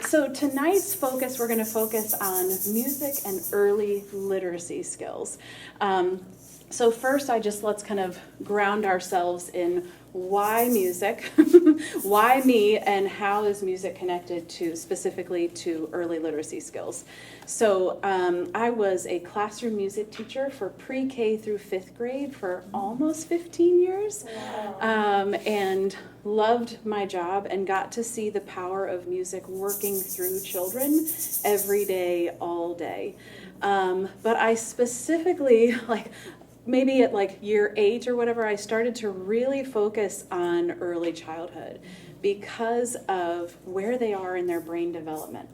So tonight's focus, we're going to focus on music and early literacy skills. So first, let's kind of ground ourselves in why music, why me, and how is music connected to specifically to early literacy skills. So I was a classroom music teacher for pre-K through 5th grade for almost 15 years. Wow. And loved my job and got to see the power of music working through children every day, all day. But I specifically, maybe at year 8 or whatever, I started to really focus on early childhood because of where they are in their brain development.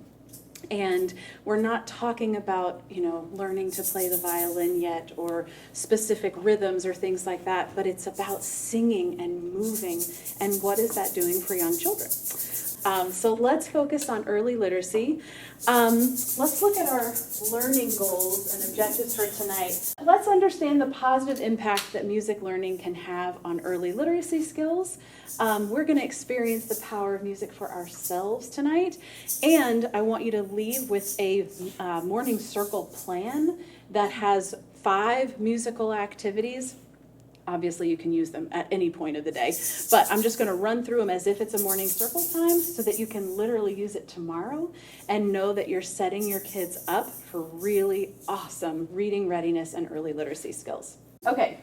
And we're not talking about, learning to play the violin yet or specific rhythms or things like that, but it's about singing and moving and what is that doing for young children. So let's focus on early literacy. Let's look at our learning goals and objectives for tonight. Let's understand the positive impact that music learning can have on early literacy skills. We're going to experience the power of music for ourselves tonight. And I want you to leave with a morning circle plan that has 5 musical activities. Obviously, you can use them at any point of the day, but I'm just going to run through them as if it's a morning circle time so that you can literally use it tomorrow and know that you're setting your kids up for really awesome reading readiness and early literacy skills. Okay,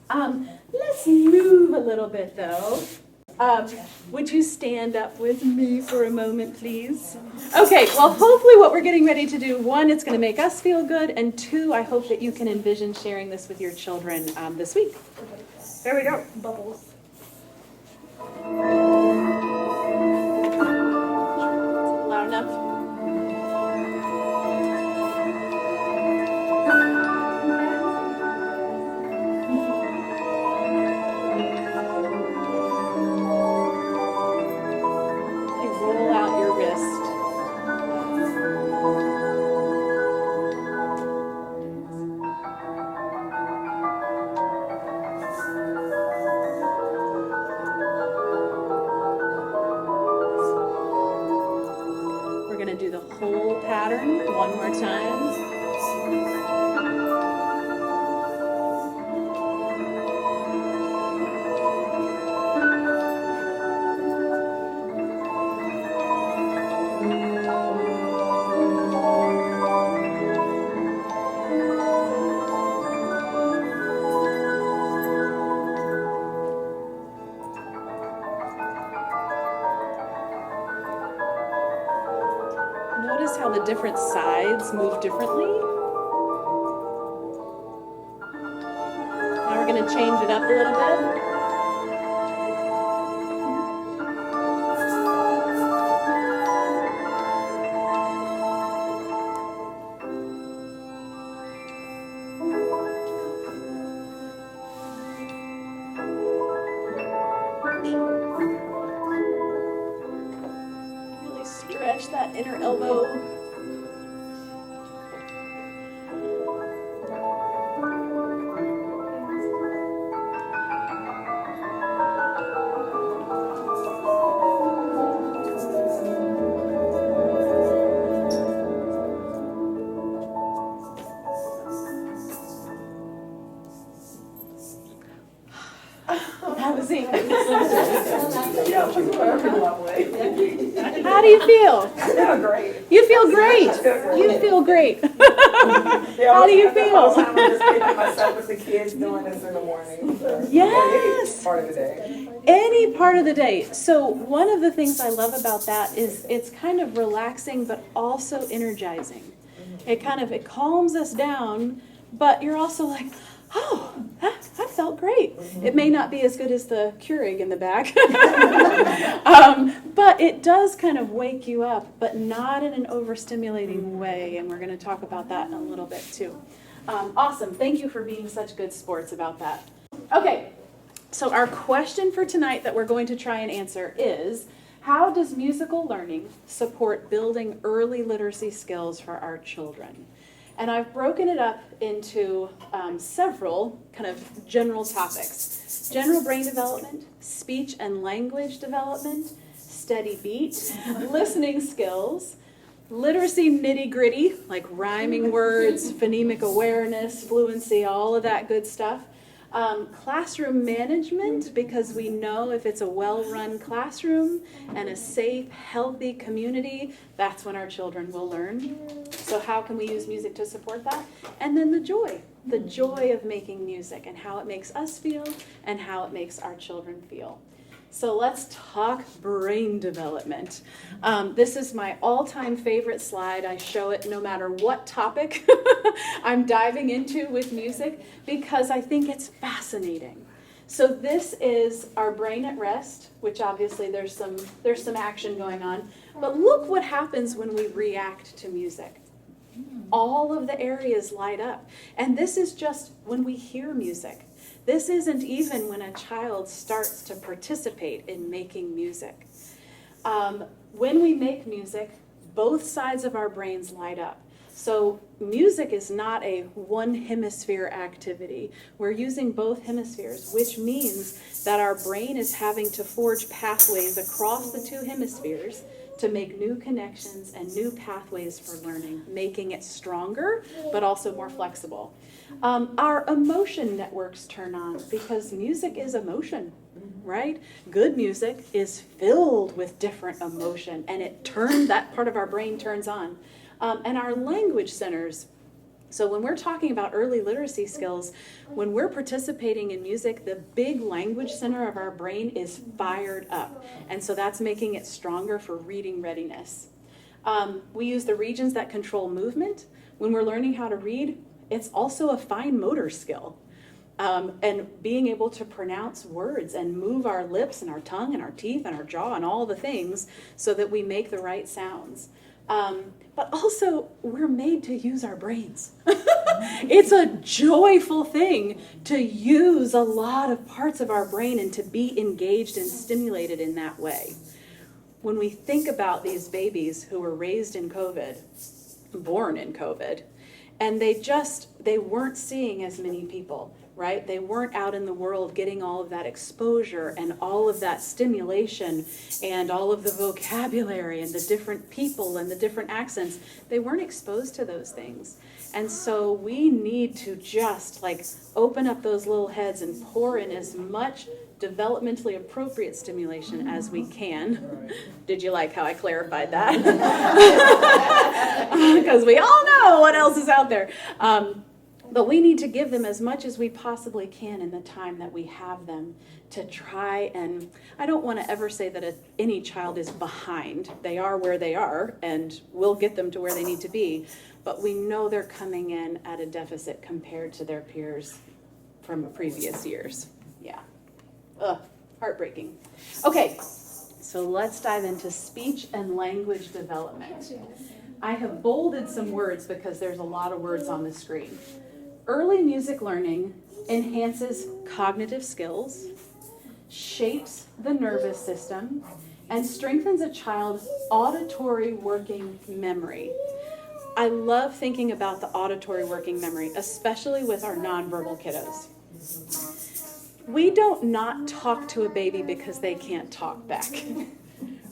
let's move a little bit though. Would you stand up with me for a moment, please? Okay, well, hopefully what we're getting ready to do, 1, it's going to make us feel good, and 2, I hope that you can envision sharing this with your children this week. There we go. Bubbles. Loud enough? Do the whole pattern one more time. Notice how the different sides move differently. Now we're going to change it up a little bit. Really stretch that inner elbow. That was it. How do you feel? I feel great. You feel great. You feel great. How do you feel? I'm just picking myself with the kids doing this in the morning. So Yes. Any part of the day. Any part of the day. So one of the things I love about that is it's kind of relaxing but also energizing. It calms us down, but you're also like, oh, that felt great. It may not be as good as the Keurig in the back, but it does kind of wake you up, but not in an overstimulating way, and we're going to talk about that in a little bit too. Awesome. Thank you for being such good sports about that. Okay, so our question for tonight that we're going to try and answer is, how does musical learning support building early literacy skills for our children? And I've broken it up into several kind of general topics. General brain development, speech and language development, steady beat, listening skills, literacy nitty-gritty, like rhyming words, phonemic awareness, fluency, all of that good stuff. Classroom management, because we know if it's a well-run classroom and a safe, healthy community, that's when our children will learn. So how can we use music to support that? And then the joy of making music and how it makes us feel and how it makes our children feel. So let's talk brain development. This is my all-time favorite slide. I show it no matter what topic I'm diving into with music because I think it's fascinating. So this is our brain at rest, which obviously there's some action going on. But look what happens when we react to music. All of the areas light up. And this is just when we hear music. This isn't even when a child starts to participate in making music. When we make music, both sides of our brains light up. So music is not a one hemisphere activity. We're using both hemispheres, which means that our brain is having to forge pathways across the two hemispheres to make new connections and new pathways for learning, making it stronger, but also more flexible. Our emotion networks turn on because music is emotion, right? Good music is filled with different emotion, and that part of our brain turns on. And our language centers. So when we're talking about early literacy skills, when we're participating in music, the big language center of our brain is fired up. And so that's making it stronger for reading readiness. We use the regions that control movement. When we're learning how to read, it's also a fine motor skill. And being able to pronounce words and move our lips and our tongue and our teeth and our jaw and all the things so that we make the right sounds. But also, we're made to use our brains. It's a joyful thing to use a lot of parts of our brain and to be engaged and stimulated in that way. When we think about these babies who were raised in COVID, born in COVID, and they weren't seeing as many people, right? They weren't out in the world getting all of that exposure and all of that stimulation and all of the vocabulary and the different people and the different accents. They weren't exposed to those things. And so we need to just open up those little heads and pour in as much developmentally appropriate stimulation as we can. Did you like how I clarified that? Because we all know what else is out there. But we need to give them as much as we possibly can in the time that we have them to try. And I don't want to ever say that any child is behind. They are where they are, and we'll get them to where they need to be. But we know they're coming in at a deficit compared to their peers from previous years. Yeah. Heartbreaking. Okay, so let's dive into speech and language development. I have bolded some words because there's a lot of words on the screen. Early music learning enhances cognitive skills, shapes the nervous system, and strengthens a child's auditory working memory. I love thinking about the auditory working memory, especially with our nonverbal kiddos. We don't not talk to a baby because they can't talk back.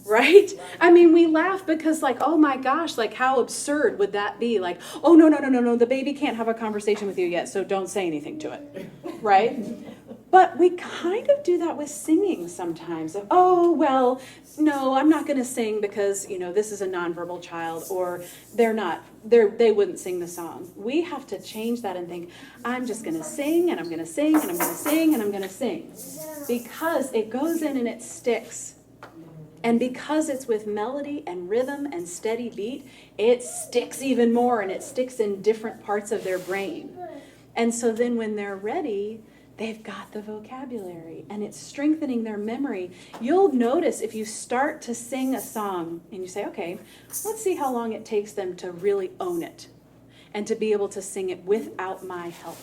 Right? I mean, we laugh because oh my gosh, how absurd would that be? Oh, no, the baby can't have a conversation with you yet, so don't say anything to it. Right? But we kind of do that with singing sometimes. Oh, well, no, I'm not going to sing because, this is a nonverbal child, or they wouldn't sing the song. We have to change that and think, I'm just going to sing, and I'm going to sing, and I'm going to sing, and I'm going to sing. Because it goes in and it sticks. And because it's with melody and rhythm and steady beat, it sticks even more, and it sticks in different parts of their brain. And so then when they're ready, they've got the vocabulary, and it's strengthening their memory. You'll notice if you start to sing a song and you say, okay, let's see how long it takes them to really own it and to be able to sing it without my help.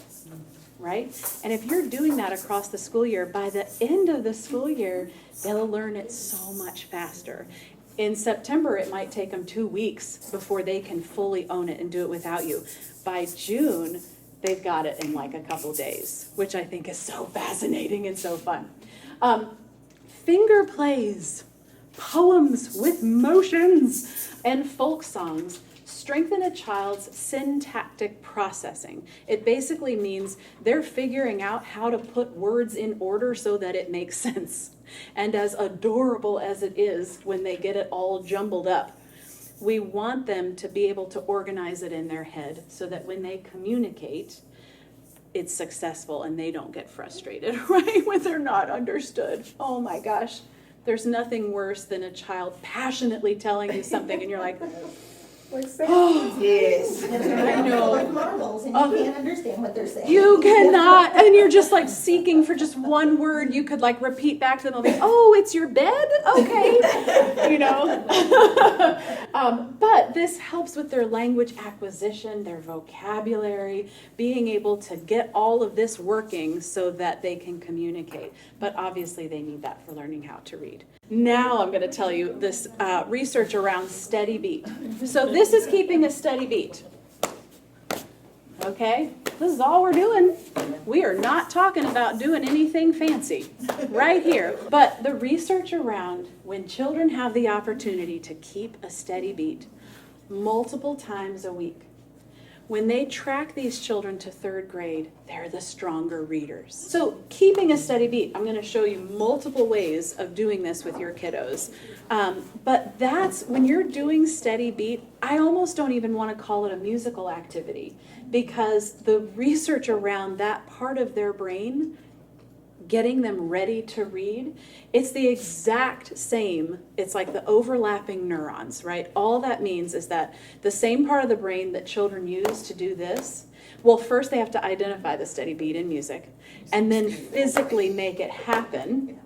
Right? And if you're doing that across the school year, by the end of the school year, they'll learn it so much faster. In September, it might take them 2 weeks before they can fully own it and do it without you. By June, they've got it in a couple days, which I think is so fascinating and so fun. Finger plays. Poems with motions and folk songs strengthen a child's syntactic processing. It basically means they're figuring out how to put words in order so that it makes sense. And as adorable as it is when they get it all jumbled up, we want them to be able to organize it in their head so that when they communicate, it's successful and they don't get frustrated, right? When they're not understood. Oh my gosh. There's nothing worse than a child passionately telling you something and you're like, oh, Yes. I know. Like marbles, and you can't understand what they're saying. You cannot, and you're just like seeking for just one word you could like repeat back to them, like, oh, it's your bed? Okay. You know? But this helps with their language acquisition, their vocabulary, being able to get all of this working so that they can communicate. But obviously they need that for learning how to read. Now I'm going to tell you this research around steady beat. So this is keeping a steady beat. Okay? This is all we're doing. We are not talking about doing anything fancy right here. But the research around when children have the opportunity to keep a steady beat multiple times a week, when they track these children to third grade, they're the stronger readers. So keeping a steady beat, I'm going to show you multiple ways of doing this with your kiddos. But that's, when you're doing steady beat, I almost don't even want to call it a musical activity because the research around that part of their brain, getting them ready to read, it's the exact same. It's like the overlapping neurons, right? All that means is that the same part of the brain that children use to do this, well, first they have to identify the steady beat in music and then physically make it happen.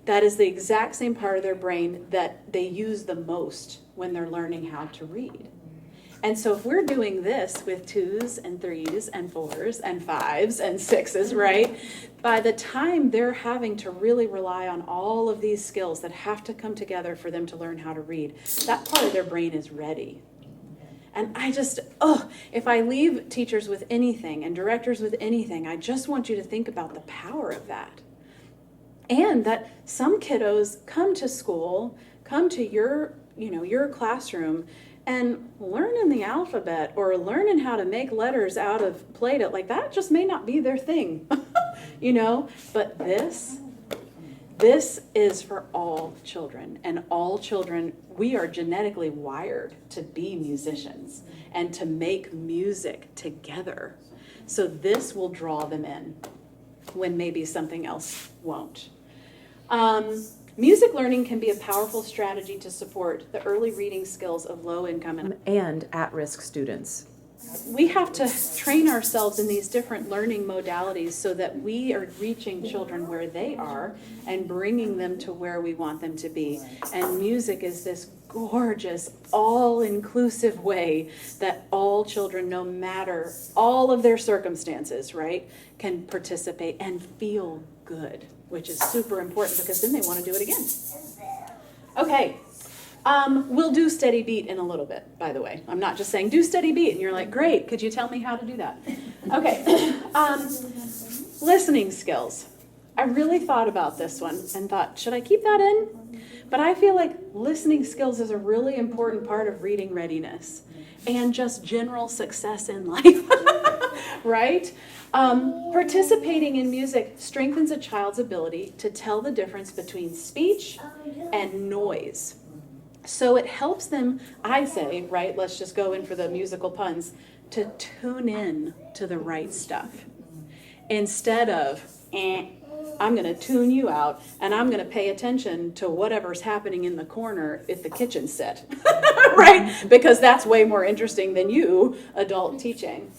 That is the exact same part of their brain that they use the most when they're learning how to read. And so if we're doing this with 2s and 3s and 4s and 5s and 6s, right? By the time they're having to really rely on all of these skills that have to come together for them to learn how to read, that part of their brain is ready. And I just, if I leave teachers with anything and directors with anything, I just want you to think about the power of that. And that some kiddos come to school, come to your classroom, and learning the alphabet or learning how to make letters out of Play-Doh, like that just may not be their thing, But this is for all children. And all children, we are genetically wired to be musicians and to make music together. So this will draw them in when maybe something else won't. Music learning can be a powerful strategy to support the early reading skills of low-income and at-risk students. We have to train ourselves in these different learning modalities so that we are reaching children where they are and bringing them to where we want them to be. And music is this gorgeous, all-inclusive way that all children, no matter all of their circumstances, right, can participate and feel good, which is super important because then they want to do it again. Okay. We'll do steady beat in a little bit, by the way. I'm not just saying do steady beat, and you're like, great, could you tell me how to do that? Okay. Listening skills. I really thought about this one and thought, should I keep that in? But I feel like listening skills is a really important part of reading readiness and just general success in life, right? Participating in music strengthens a child's ability to tell the difference between speech and noise. So it helps them, I say, right, let's just go in for the musical puns, to tune in to the right stuff. Instead of, I'm going to tune you out and I'm going to pay attention to whatever's happening in the corner at the kitchen set, right? Because that's way more interesting than you, adult teaching.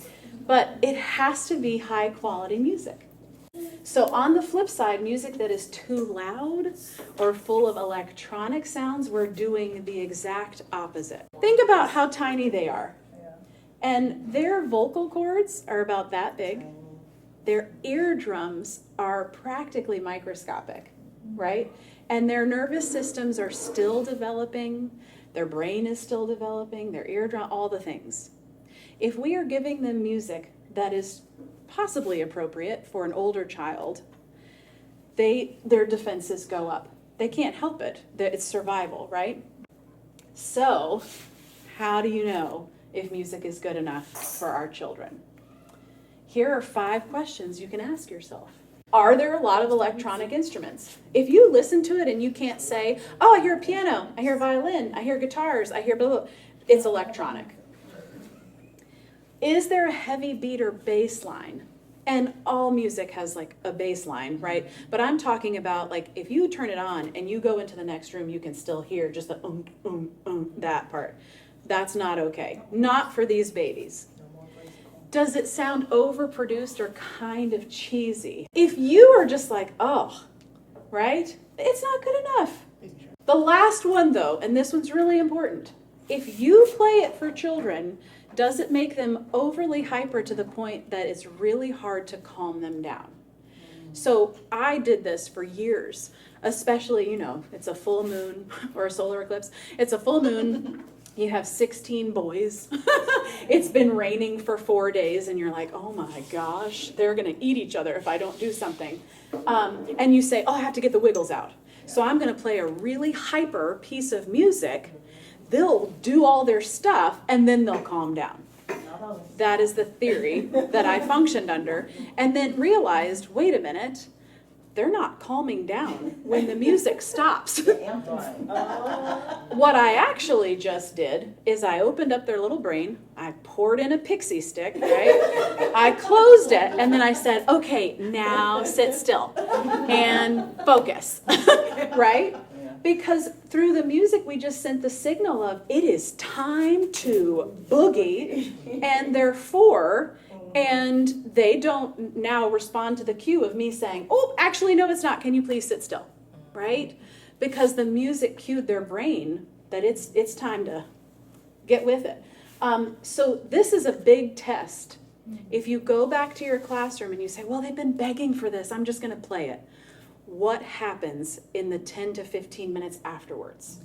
But it has to be high quality music. So on the flip side, music that is too loud or full of electronic sounds, we're doing the exact opposite. Think about how tiny they are. And their vocal cords are about that big. Their eardrums are practically microscopic, right? And their nervous systems are still developing. Their brain is still developing, their eardrum, all the things. If we are giving them music that is possibly appropriate for an older child, their defenses go up They can't help it. It's survival, right? So, how do you know if music is good enough for our children? Here are 5 questions you can ask yourself. Are there a lot of electronic instruments? If you listen to it and you can't say, oh, I hear a piano, I hear a violin, I hear guitars, I hear blah, blah, it's electronic. Is there a heavy beat or bass line? And all music has like a bass line, right? But I'm talking about like if you turn it on and you go into the next room, you can still hear just the that part. That's not okay. Not for these babies. Does it sound overproduced or kind of cheesy? If you are just like, oh, right? It's not good enough. The last one though, and this one's really important. If you play it for children, does it make them overly hyper to the point that it's really hard to calm them down? So I did this for years, especially, it's a full moon or a solar eclipse. It's a full moon. You have 16 boys. It's been raining for 4 days and you're like, oh my gosh, they're going to eat each other if I don't do something. And you say, oh, I have to get the Wiggles out. So I'm going to play a really hyper piece of music. They'll do all their stuff and then they'll calm down. That is the theory that I functioned under. And then realized, wait a minute, they're not calming down when the music stops. What I actually just did is I opened up their little brain, I poured in a pixie stick, right? I closed it, and then I said, okay, now sit still and focus, right? Because through the music, we just sent the signal of it is time to boogie, and they're 4, and they don't now respond to the cue of me saying, oh, actually, no, it's not. Can you please sit still, right? Because the music cued their brain that it's time to get with it. So this is a big test. If you go back to your classroom and you say, well, they've been begging for this, I'm just going to play it. What happens in the 10 to 15 minutes afterwards?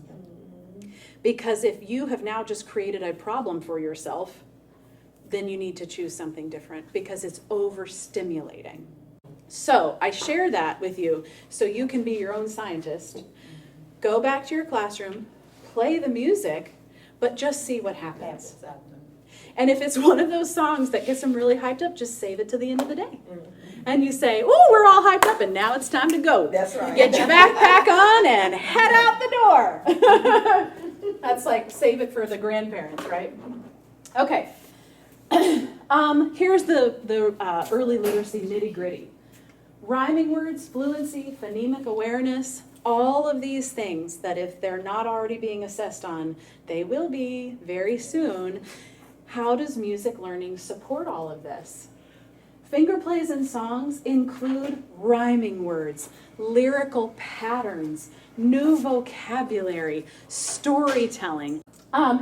Because if you have now just created a problem for yourself, then you need to choose something different because it's overstimulating. So I share that with you so you can be your own scientist. Go back to your classroom, play the music, but just see what happens. And if it's one of those songs that gets them really hyped up, just save it to the end of the day. And you say, oh, we're all hyped up and now it's time to go. That's right. Get your backpack on and head out the door. That's like save it for the grandparents, right? Okay. Here's the early literacy nitty-gritty. Rhyming words, fluency, phonemic awareness, all of these things that if they're not already being assessed on, they will be very soon. How does music learning support all of this? Finger plays and songs include rhyming words, lyrical patterns, new vocabulary, storytelling.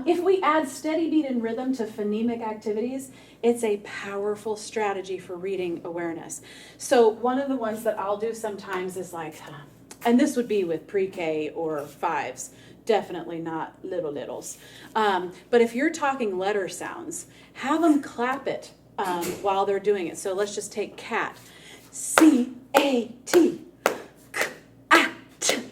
If we add steady beat and rhythm to phonemic activities, it's a powerful strategy for reading awareness. So one of the ones that I'll do sometimes is like, and this would be with pre-K or 5s, definitely not littles. But if you're talking letter sounds, have them clap it while they're doing it. So let's just take cat. C-A-T. K-A-T.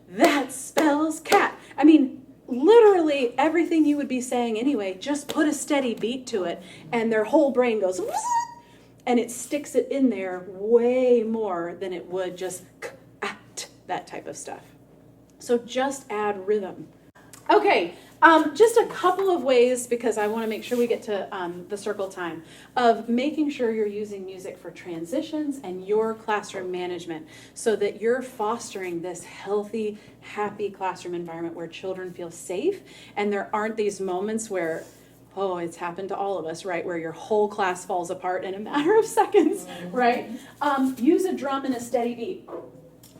That spells cat. I mean, literally everything you would be saying anyway, just put a steady beat to it and their whole brain goes, and it sticks it in there way more than it would just k-a-t, that type of stuff. So just add rhythm. Okay, just a couple of ways, because I want to make sure we get to the circle time, of making sure you're using music for transitions and your classroom management so that you're fostering this healthy, happy classroom environment where children feel safe and there aren't these moments where, oh, it's happened to all of us, right, where your whole class falls apart in a matter of seconds, right? Use a drum and a steady beat.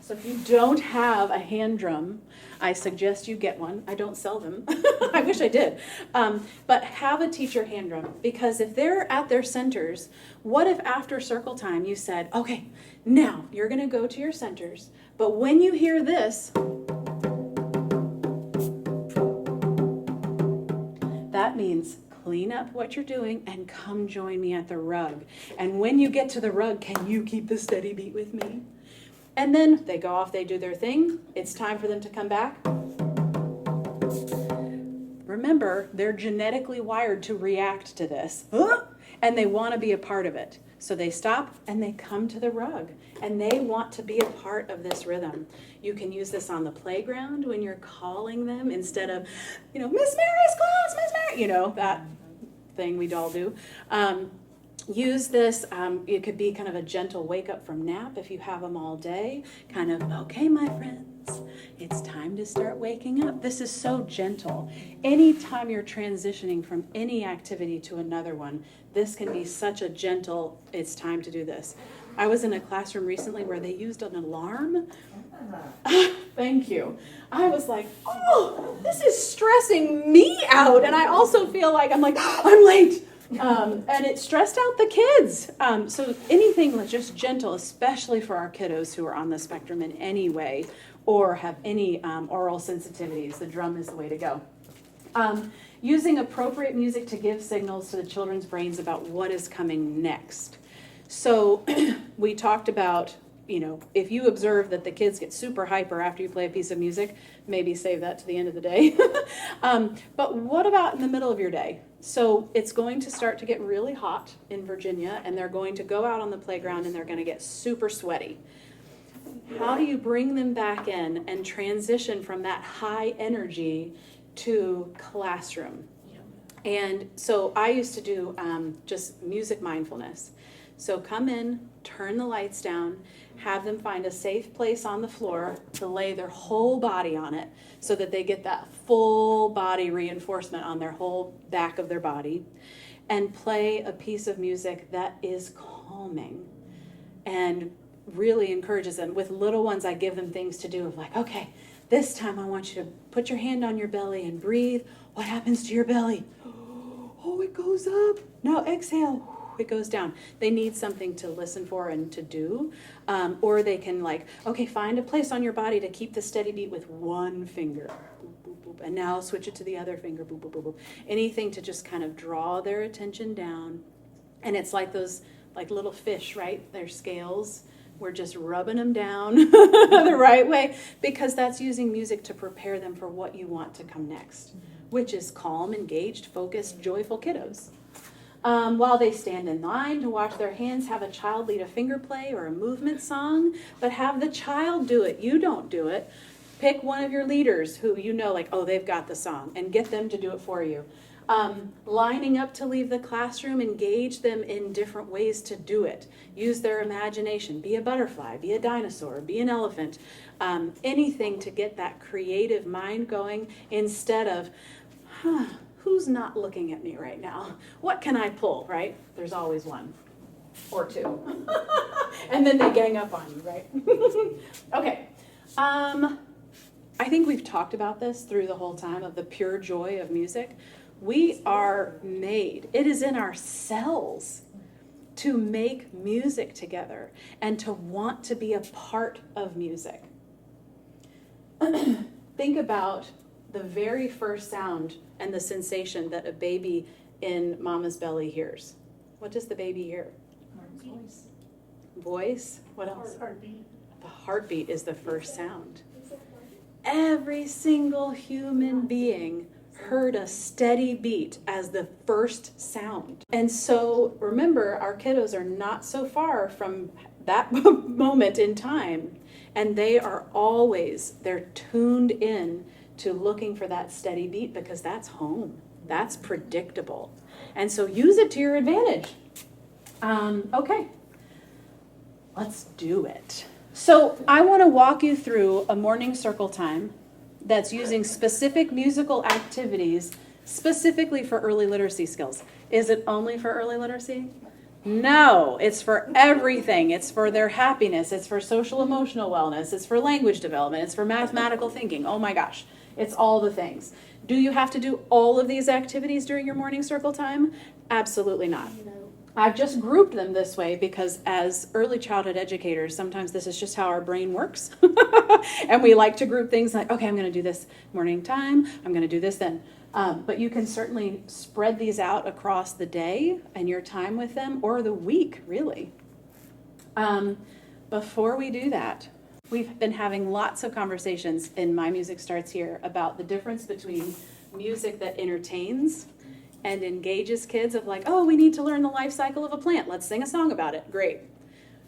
So if you don't have a hand drum, I suggest you get one. I don't sell them. I wish I did. But have a teacher hand drum, because if they're at their centers, what if after circle time you said, okay, now you're going to go to your centers, but when you hear this, that means clean up what you're doing and come join me at the rug. And when you get to the rug, can you keep the steady beat with me? And then they go off, they do their thing. It's time for them to come back. Remember, they're genetically wired to react to this. And they want to be a part of it. So they stop and they come to the rug. And they want to be a part of this rhythm. You can use this on the playground when you're calling them instead of, Miss Mary's class, Miss Mary, that thing we all do. Use this, it could be kind of a gentle wake up from nap if you have them all day. Kind of, okay, my friends, it's time to start waking up. This is so gentle. Anytime you're transitioning from any activity to another one, this can be such a gentle, it's time to do this. I was in a classroom recently where they used an alarm. Thank you. I was like, oh, this is stressing me out. And I also feel like, I'm late. And it stressed out the kids. So anything that's just gentle, especially for our kiddos who are on the spectrum in any way or have any oral sensitivities, the drum is the way to go. Using appropriate music to give signals to the children's brains about what is coming next. So we talked about, if you observe that the kids get super hyper after you play a piece of music, maybe save that to the end of the day. But what about in the middle of your day? So it's going to start to get really hot in Virginia, and they're going to go out on the playground and they're going to get super sweaty. How do you bring them back in and transition from that high energy to classroom? And so I used to do just music mindfulness. So come in, turn the lights down, have them find a safe place on the floor to lay their whole body on it so that they get that full body reinforcement on their whole back of their body, and play a piece of music that is calming and really encourages them. With little ones, I give them things to do of like, okay, this time I want you to put your hand on your belly and breathe. What happens to your belly? Oh, it goes up. Now exhale. It goes down. They need something to listen for and to do. Or they can find a place on your body to keep the steady beat with one finger. Boop, boop, boop. And now switch it to the other finger. Boop, boop, boop, boop. Anything to just kind of draw their attention down. And it's like those little fish, right? Their scales. We're just rubbing them down the right way, because that's using music to prepare them for what you want to come next, which is calm, engaged, focused, joyful kiddos. While they stand in line to wash their hands, have a child lead a finger play or a movement song, but have the child do it. You don't do it. Pick one of your leaders who they've got the song, and get them to do it for you. Lining up to leave the classroom, engage them in different ways to do it. Use their imagination. Be a butterfly, be a dinosaur, be an elephant. Anything to get that creative mind going instead of, who's not looking at me right now? What can I pull, right? There's always one or two. And then they gang up on you, right? Okay. I think we've talked about this through the whole time of the pure joy of music. We are made, it is in our cells to make music together and to want to be a part of music. Think about the very first sound and the sensation that a baby in mama's belly hears. What does the baby hear? Voice. Voice? What else? Heartbeat. The heartbeat is the first sound. Every single human being heard a steady beat as the first sound. And so remember, our kiddos are not so far from that moment in time. And they're tuned in to looking for that steady beat, because that's home. That's predictable. And so use it to your advantage. Okay, let's do it. So I want to walk you through a morning circle time that's using specific musical activities specifically for early literacy skills. Is it only for early literacy? No, it's for everything. It's for their happiness. It's for social emotional wellness. It's for language development. It's for mathematical thinking. Oh my gosh. It's all the things. Do you have to do all of these activities during your morning circle time? Absolutely not. No. I've just grouped them this way because as early childhood educators, sometimes this is just how our brain works. And we like to group things like, okay, I'm going to do this morning time. I'm going to do this then. But you can certainly spread these out across the day and your time with them, or the week, really. Before we do that, We've been having lots of conversations in My Music Starts Here about the difference between music that entertains and engages kids of like, oh, we need to learn the life cycle of a plant. Let's sing a song about it. Great.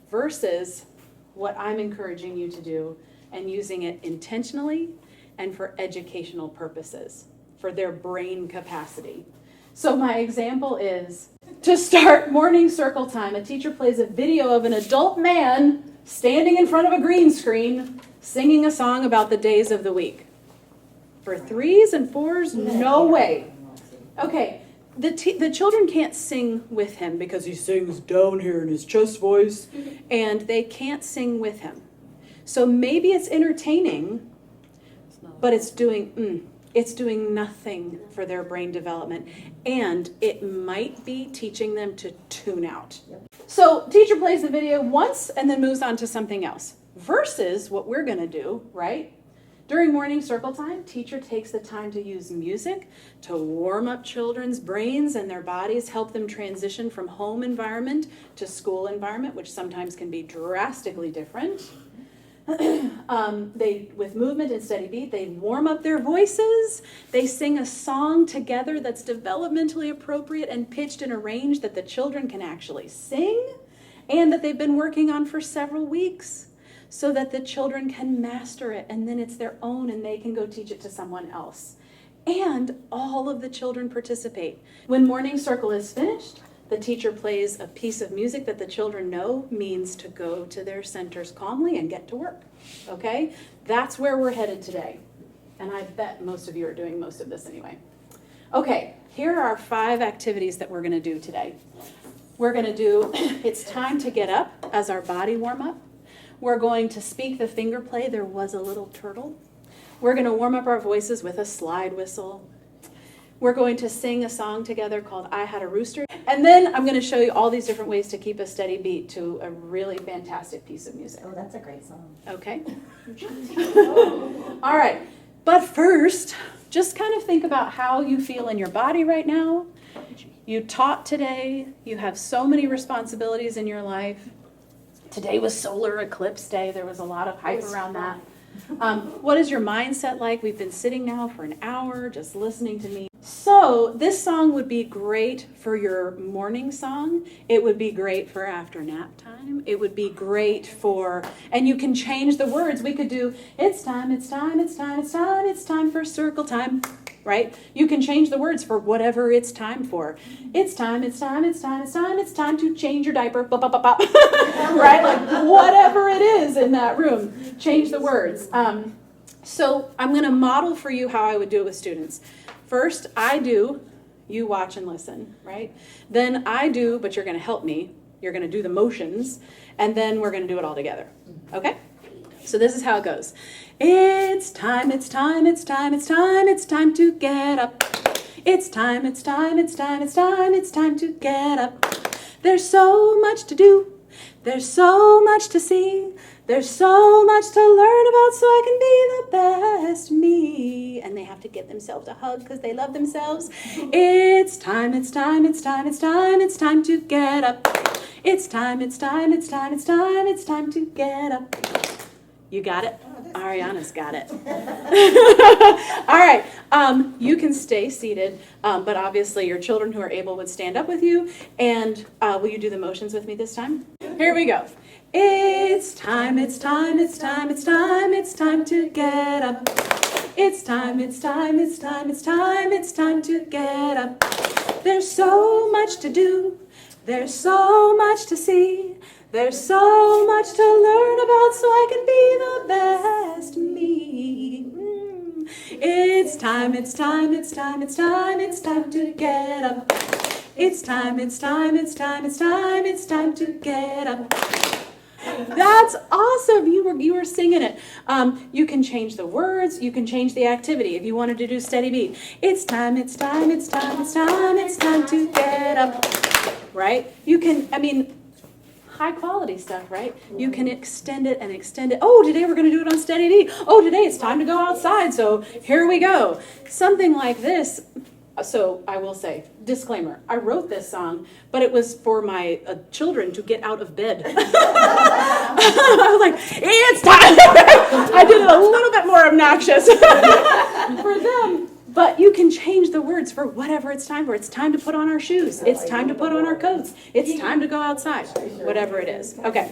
Versus what I'm encouraging you to do and using it intentionally and for educational purposes, for their brain capacity. So my example is, to start morning circle time, a teacher plays a video of an adult man standing in front of a green screen singing a song about the days of the week. For 3s and 4s, no way. Okay, the children can't sing with him because he sings down here in his chest voice, and they can't sing with him. So maybe it's entertaining, but it's doing nothing for their brain development, and it might be teaching them to tune out. So teacher plays the video once and then moves on to something else, versus what we're going to do, right? During morning circle time, teacher takes the time to use music to warm up children's brains and their bodies, help them transition from home environment to school environment, which sometimes can be drastically different. With movement and steady beat, they warm up their voices. They sing a song together that's developmentally appropriate and pitched in a range that the children can actually sing and that they've been working on for several weeks so that the children can master it, and then it's their own and they can go teach it to someone else. And all of the children participate. When morning circle is finished, the teacher plays a piece of music that the children know means to go to their centers calmly and get to work. Okay? That's where we're headed today. And I bet most of you are doing most of this anyway. Okay, here are 5 activities that we're going to do today. We're going to do, it's time to get up as our body warm up. We're going to speak the finger play, there was a little turtle. We're going to warm up our voices with a slide whistle. We're going to sing a song together called I Had a Rooster. And then I'm going to show you all these different ways to keep a steady beat to a really fantastic piece of music. Oh, that's a great song. Okay. All right. But first, just kind of think about how you feel in your body right now. You taught today. You have so many responsibilities in your life. Today was solar eclipse day. There was a lot of hype around that. What is your mindset like? We've been sitting now for an hour just listening to me. So this song would be great for your morning song. It would be great for after nap time. It would be great for, and you can change the words. We could do, it's time, it's time, it's time, it's time, it's time for circle time, right? You can change the words for whatever it's time for. It's time, it's time, it's time, it's time, it's time to change your diaper, bop, bop, bop, bop. Right? Like whatever it is in that room, change the words. So I'm going to model for you how I would do it with students. First, I do, you watch and listen, right? Then I do, but you're going to help me. You're going to do the motions, and then we're going to do it all together. Okay? So this is how it goes. It's time, it's time, it's time, it's time, it's time to get up. It's time, it's time, it's time, it's time, it's time to get up. There's so much to do. There's so much to see. There's so much to learn about so I can be the best me. And they have to give themselves a hug because they love themselves. It's time, it's time, it's time, it's time, it's time to get up. It's time, it's time, it's time, it's time, it's time to get up. You got it? Ariana's got it. All right. You can stay seated, but obviously your children who are able would stand up with you. And will you do the motions with me this time? Here we go. It's time, it's time, it's time, it's time, it's time to get up. It's time, it's time, it's time, it's time, it's time to get up. There's so much to do. There's so much to see. There's so much to learn about so I can be the best me. It's time, it's time, it's time, it's time, it's time to get up. It's time, it's time, it's time, it's time, it's time to get up. That's awesome. You were singing it. You can change the words. You can change the activity if you wanted to do steady beat. It's time, it's time, it's time, it's time, it's time to get up. Right? You can, high quality stuff, right? You can extend it and extend it. Oh, today we're going to do it on steady beat. Oh, today it's time to go outside, so here we go. Something like this. So I will say, disclaimer, I wrote this song, but it was for my children to get out of bed. I was like, it's time. I did it a little bit more obnoxious for them. But you can change the words for whatever it's time for. It's time to put on our shoes. It's time to put on our coats. It's time to go outside. Whatever it is. Okay.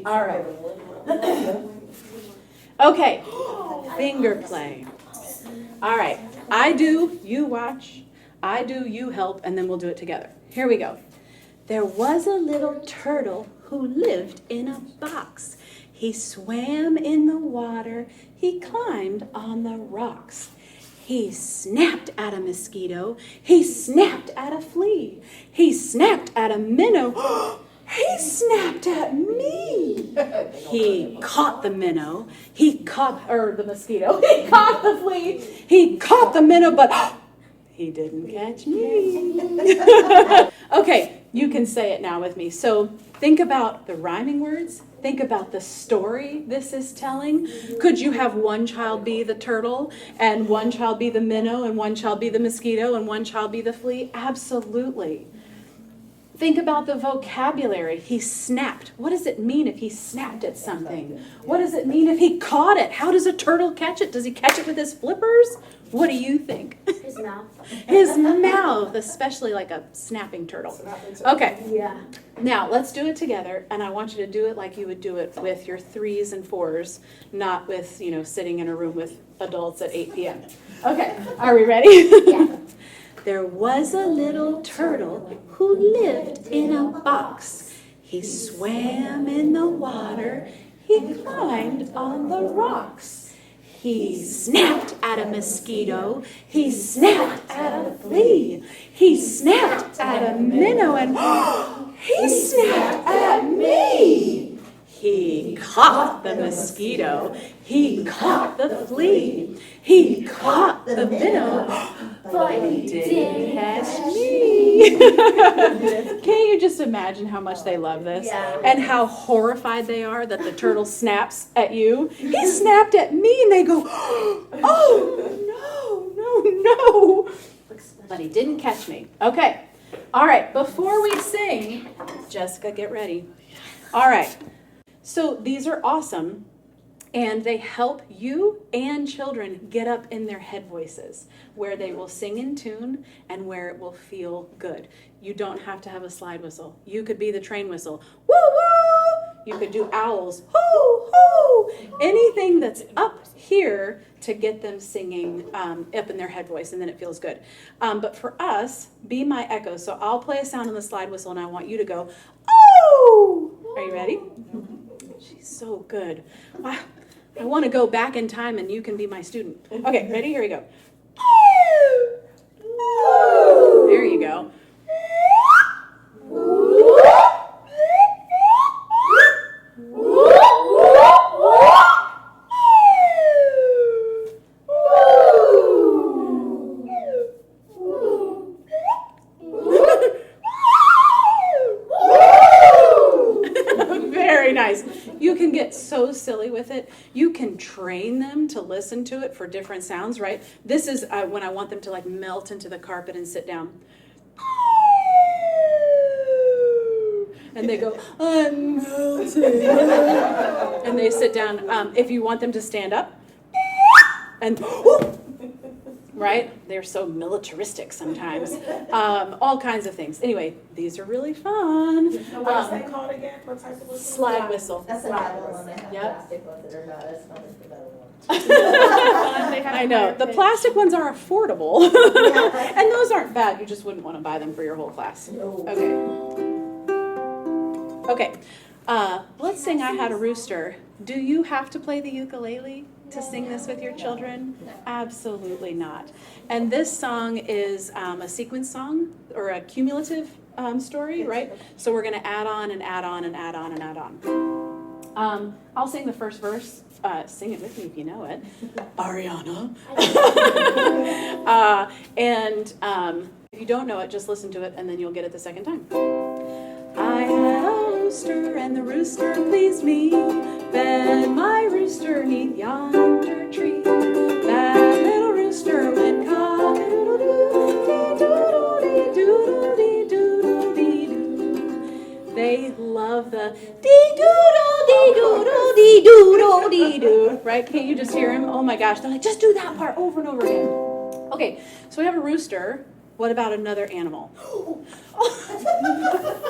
All right. Okay. Finger play. All right. I do, you watch. I do, you help, and then we'll do it together. Here we go. There was a little turtle who lived in a box. He swam in the water. He climbed on the rocks. He snapped at a mosquito. He snapped at a flea. He snapped at a minnow. He snapped at me. He caught the minnow. He caught, the mosquito. He caught the flea. He caught the minnow, but he didn't catch me. Okay, you can say it now with me. So think about the rhyming words. Think about the story this is telling. Could you have one child be the turtle, and one child be the minnow, and one child be the mosquito, and one child be the flea? Absolutely. Think about the vocabulary. He snapped. What does it mean if he snapped at something? What does it mean if he caught it? How does a turtle catch it? Does he catch it with his flippers? What do you think? His mouth. His mouth, especially like a snapping turtle. Okay. Yeah. Now, let's do it together, and I want you to do it like you would do it with your 3s and 4s, not with, sitting in a room with adults at 8 p.m. Okay, are we ready? Yeah. There was a little turtle who lived in a box. He swam in the water. He climbed on the rocks. He snapped at a mosquito. He snapped at a flea. He snapped at a minnow, and he snapped at me. He caught the mosquito. He caught the flea. He caught the minnow, but he didn't catch me. Can you just imagine how much they love this? Yeah. And how horrified they are that the turtle snaps at you? He snapped at me, and they go, oh, no. But he didn't catch me. Okay. All right. Before we sing, Jessica, get ready. All right. So these are awesome, and they help you and children get up in their head voices, where they will sing in tune and where it will feel good. You don't have to have a slide whistle. You could be the train whistle. Woo, woo! You could do owls. Hoo, hoo! Anything that's up here to get them singing up in their head voice, and then it feels good. But for us, be my echo. So I'll play a sound on the slide whistle, and I want you to go, oh! Are you ready? She's so good. Wow. I want to go back in time and you can be my student. Okay, ready? Here we go. There you go. Very nice. You can get so silly with it. You can train them to listen to it for different sounds, right? This is when I want them to like melt into the carpet and sit down. And they go, I'm melting. And they sit down. If you want them to stand up, and right? They're so militaristic sometimes. All kinds of things. Anyway, these are really fun. What's that called again? What type of whistle? Slide whistle. That's another one. They have Yep. plastic ones that are not as fun as the better ones. I know. The plastic ones are affordable. And those aren't bad. You just wouldn't want to buy them for your whole class. No. Okay. Let's sing I Had a Rooster. Do you have to play the ukulele to sing this with your children? Absolutely not. And this song is a sequence song or a cumulative story, right? So we're going to add on and add on and add on and add on. I'll sing the first verse. Sing it with me if you know it. Ariana. And if you don't know it, just listen to it and then you'll get it the second time. I had a rooster and the rooster pleased me. Fed my rooster 'neath yonder tree. That little rooster went cock-a-doodle-doo. do-dee-doo-do-dee-doo, right? Can't you just hear him? Oh my gosh, they're like, just do that part over and over again. Okay, so we have a rooster. What about another animal?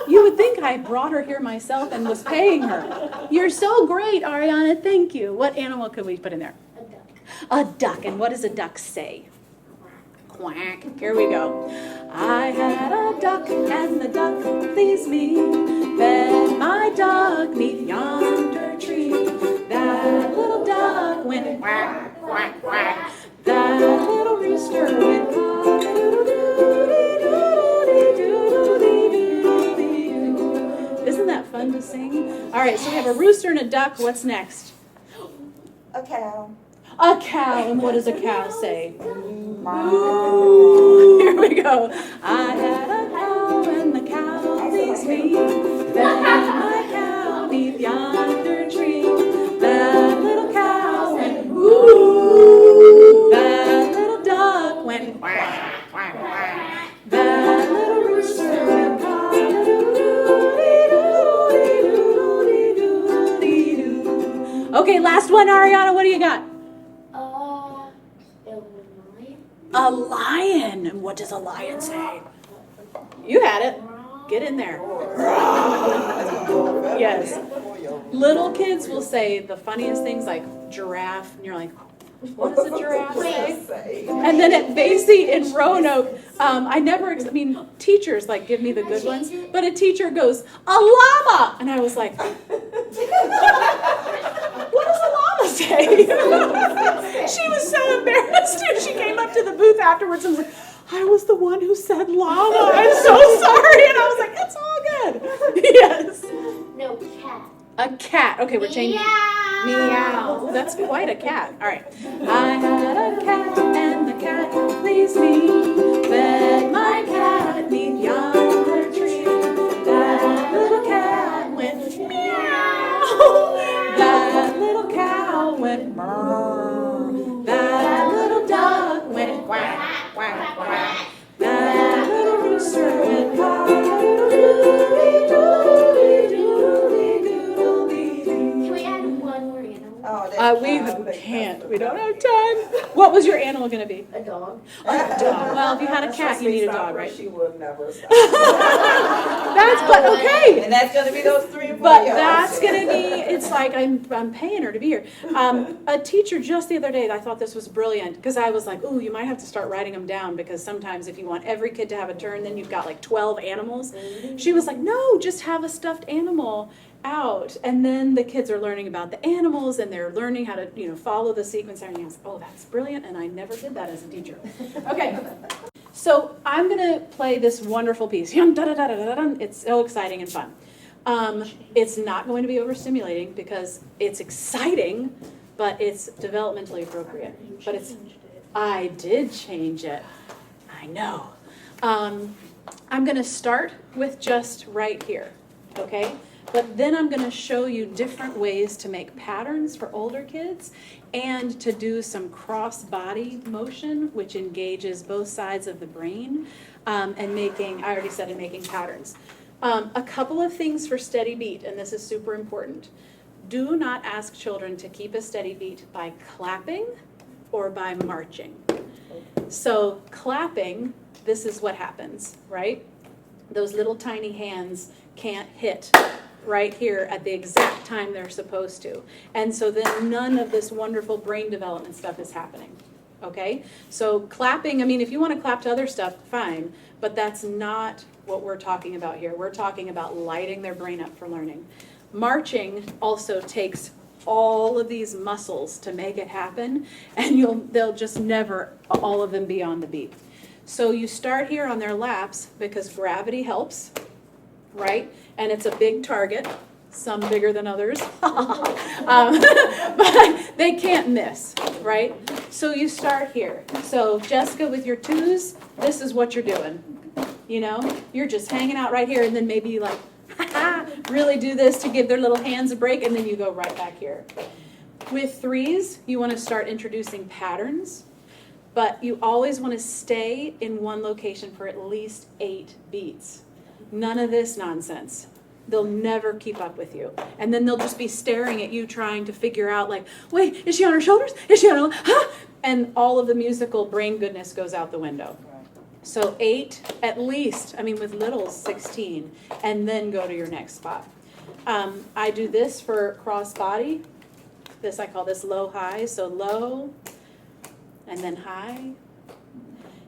You would think I brought her here myself and was paying her. You're so great, Ariana, thank you. What animal could we put in there? A duck. A duck, and what does a duck say? Quack. Here we go. I had a duck, and the duck pleased me. Fed my duck neath yonder tree. That little duck went quack, quack, quack. That little rooster went cock-a-doodle-dee-doodle-dee-doodle-dee-doo. Isn't that fun to sing? All right, so we have a rooster and a duck. What's next? A cow. A cow, and what does a cow say? Moo. Here we go. I had a cow, and the cow pleased me. Fed my cow neath yonder tree. That little cow went woo. That little duck went quack, quack, quack. That little rooster went cock-a-doodle-dee-doodle-dee-doodle-dee-doo. Okay, last one, Ariana. What do you got? A lion. And what does a lion say? You had it. Get in there. Yes. Little kids will say the funniest things like giraffe, and you're like, what does a giraffe say? And then at Basie in Roanoke, teachers like give me the good ones, but a teacher goes, a llama, and I was like, what does a llama say? She was so embarrassed, and she came up to the booth afterwards and was like, I was the one who said llama. I'm so sorry. And I was like, it's all good. Yes. No, cat. A cat. Okay, we're changing. Meow. That's quite a cat. All right. I had a cat, and the cat pleased me. Fed my cat neath yonder tree. That little cat went meow. That little cow went brrr. That little duck went quack, quack, quack. That little rooster went cock-a-doodle-dee-doodle-dee-doodle-dee-doo. Can we add one more animal? Oh, We can't. We don't have time. What was your animal going to be? A dog. A dog. Well, if you had a cat, you need a dog, right? She would never stop. But okay. And that's gonna be those 3 or 4 But years. that's going to be, it's like I'm paying her to be here. A teacher just the other day, I thought this was brilliant, because I was like, ooh, you might have to start writing them down, because sometimes if you want every kid to have a turn, then you've got like 12 animals. She was like, no, just have a stuffed animal out, and then the kids are learning about the animals, and they're learning how to follow the sequence. And I was like, oh, that's brilliant, and I never did that as a teacher. Okay, so I'm gonna play this wonderful piece. It's so exciting and fun. It's not going to be overstimulating because it's exciting, but it's developmentally appropriate. But I did change it. I know. I'm gonna start with just right here, okay? But then I'm going to show you different ways to make patterns for older kids and to do some cross-body motion, which engages both sides of the brain, and making patterns. A couple of things for steady beat, and this is super important. Do not ask children to keep a steady beat by clapping or by marching. So clapping, this is what happens, right? Those little tiny hands can't hit right here at the exact time they're supposed to. And so then none of this wonderful brain development stuff is happening, okay? So clapping, if you want to clap to other stuff, fine, but that's not what we're talking about here. We're talking about lighting their brain up for learning. Marching also takes all of these muscles to make it happen, and they'll just never, all of them, be on the beat. So you start here on their laps because gravity helps, right? And it's a big target, some bigger than others, but they can't miss, right? So you start here. So Jessica, with your twos, this is what you're doing. You're just hanging out right here, and then maybe you really do this to give their little hands a break, and then you go right back here. With threes, you want to start introducing patterns, but you always want to stay in one location for at least 8 beats. None of this nonsense. They'll never keep up with you. And then they'll just be staring at you trying to figure out like, wait, is she on her shoulders? Is she on her, huh? And all of the musical brain goodness goes out the window. So 8 at least, I mean with littles 16, and then go to your next spot. I do this for cross body. I call this low high. So low and then high.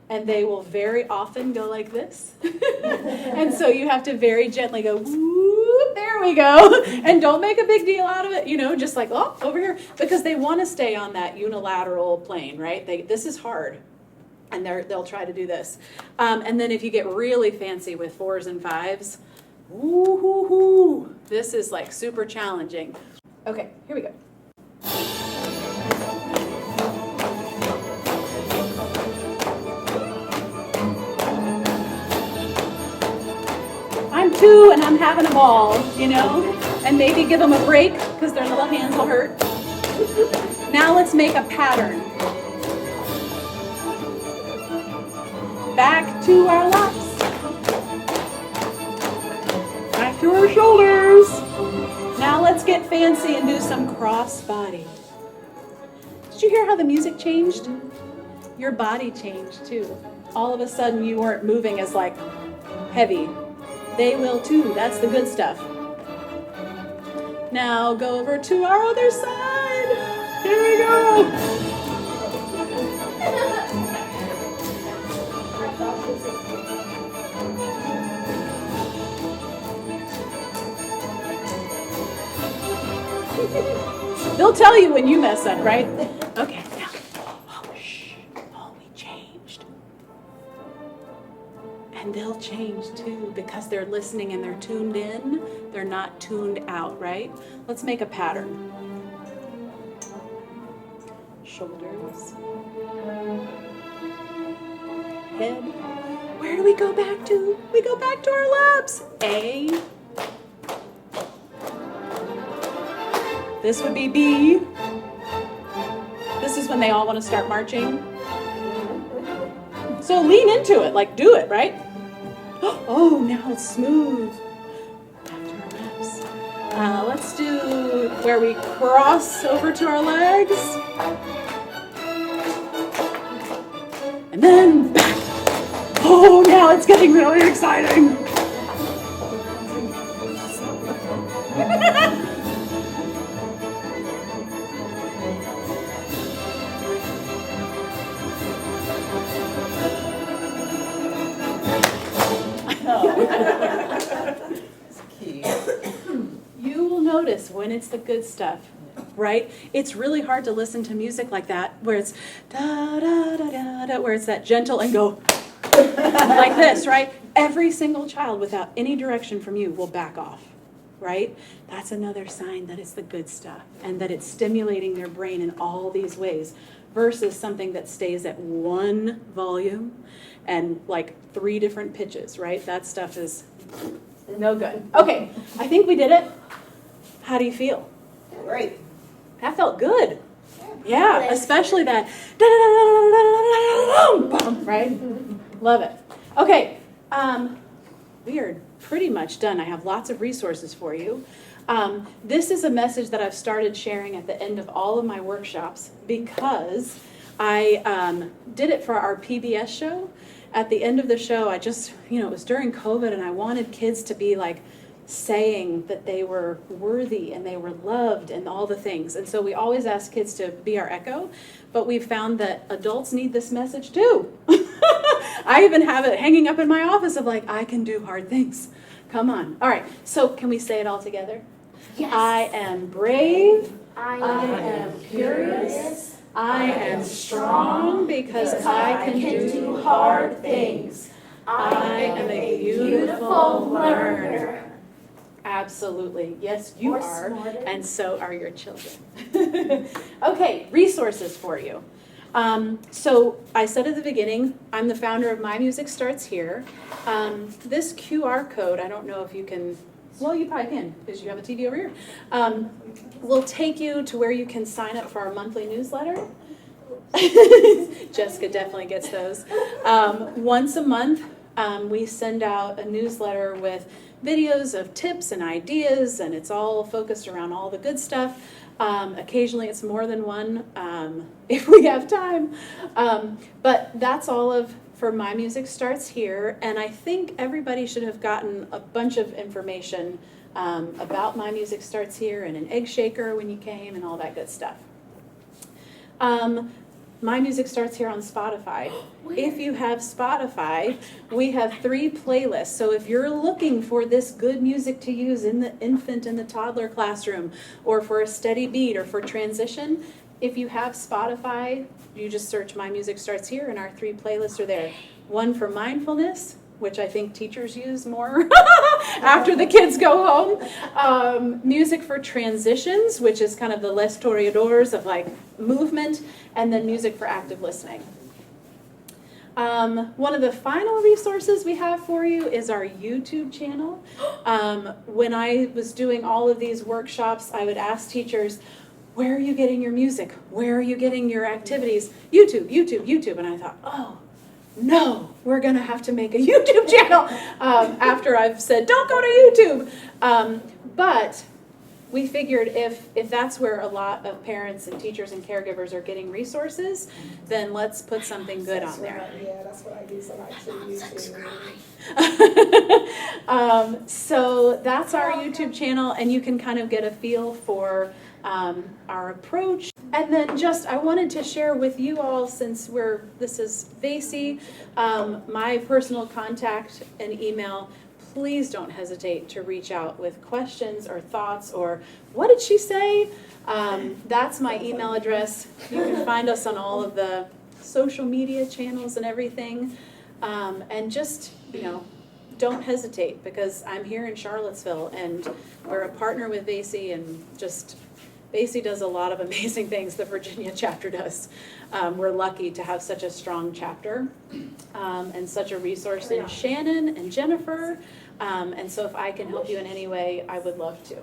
And they will very often go like this. And so you have to very gently go, whoop, there we go. And don't make a big deal out of it, just like, oh, over here. Because they want to stay on that unilateral plane, right? This is hard. And they'll try to do this. And then if you get really fancy with 4s and 5s, woo-hoo-hoo, this is like super challenging. Okay, here we go. I'm 2 and I'm having a ball, and maybe give them a break because their little hands will hurt. Now let's make a pattern. Back to our laps. Back to our shoulders. Now let's get fancy and do some cross body. Did you hear how the music changed? Your body changed too. All of a sudden you weren't moving as like heavy. They will too. That's the good stuff. Now go over to our other side. Here we go. They'll tell you when you mess up, right? Okay, now. Oh, we changed. And they'll change too because they're listening and they're tuned in. They're not tuned out, right? Let's make a pattern. Shoulders. Head. Where do we go back to? We go back to our laps. A. This would be B. This is when they all want to start marching. So lean into it, like do it, right? Oh, now it's smooth. After our reps. Let's do where we cross over to our legs. And then back. Oh, now it's getting really exciting. You will notice when it's the good stuff, right? It's really hard to listen to music like that where it's da da da da da, where it's that gentle and go like this, right? Every single child without any direction from you will back off, right? That's another sign that it's the good stuff and that it's stimulating their brain in all these ways versus something that stays at one volume and like 3 different pitches, right? That stuff is no good. Okay, I think we did it. How do you feel? Great. That felt good. Yeah, Yes. especially that right? Love it. Okay, we are pretty much done. I have lots of resources for you. This is a message that I've started sharing at the end of all of my workshops because I did it for our PBS show. At the end of the show, I just, it was during COVID and I wanted kids to be like saying that they were worthy and they were loved and all the things. And so we always ask kids to be our echo, but we've found that adults need this message too. I even have it hanging up in my office of like, I can do hard things. Come on. All right, so can we say it all together? Yes. I am brave. I am curious. I am strong because I can do hard things. I am a beautiful learner. Absolutely. Yes, you Or are. smarter. And so are your children. Okay, resources for you. So I said at the beginning, I'm the founder of My Music Starts Here. This QR code, I don't know if you can, well, you probably can because you have a TV over here, will take you to where you can sign up for our monthly newsletter. Jessica definitely gets those. Once a month, we send out a newsletter with videos of tips and ideas, and it's all focused around all the good stuff. Occasionally it's more than one if we have time. But that's all of for My Music Starts Here, and I think everybody should have gotten a bunch of information about My Music Starts Here and an egg shaker when you came and all that good stuff. My Music Starts Here on Spotify. If you have Spotify, we have 3 playlists. So if you're looking for this good music to use in the infant and the toddler classroom, or for a steady beat, or for transition, if you have Spotify, you just search My Music Starts Here and our 3 playlists are there. One for mindfulness, which I think teachers use more after the kids go home. Music for transitions, which is kind of the les toreadors of like movement, and then music for active listening. One of the final resources we have for you is our YouTube channel. When I was doing all of these workshops, I would ask teachers, where are you getting your music? Where are you getting your activities? YouTube, YouTube, YouTube. And I thought, oh, no, we're going to have to make a YouTube channel after I've said, don't go to YouTube. But we figured if that's where a lot of parents and teachers and caregivers are getting resources, then let's put something good on there. Right. Yeah, that's what I do. So I actually YouTube. So that's our YouTube channel, and you can kind of get a feel for our approach. And then just, I wanted to share with you all, since this is VACI, my personal contact and email. Please don't hesitate to reach out with questions or thoughts or what did she say? That's my email address. You can find us on all of the social media channels and everything. And just, don't hesitate, because I'm here in Charlottesville and we're a partner with VACI, and just VACI does a lot of amazing things. The Virginia chapter does. We're lucky to have such a strong chapter and such a resource in Shannon and Jennifer. And so if I can help you in any way, I would love to.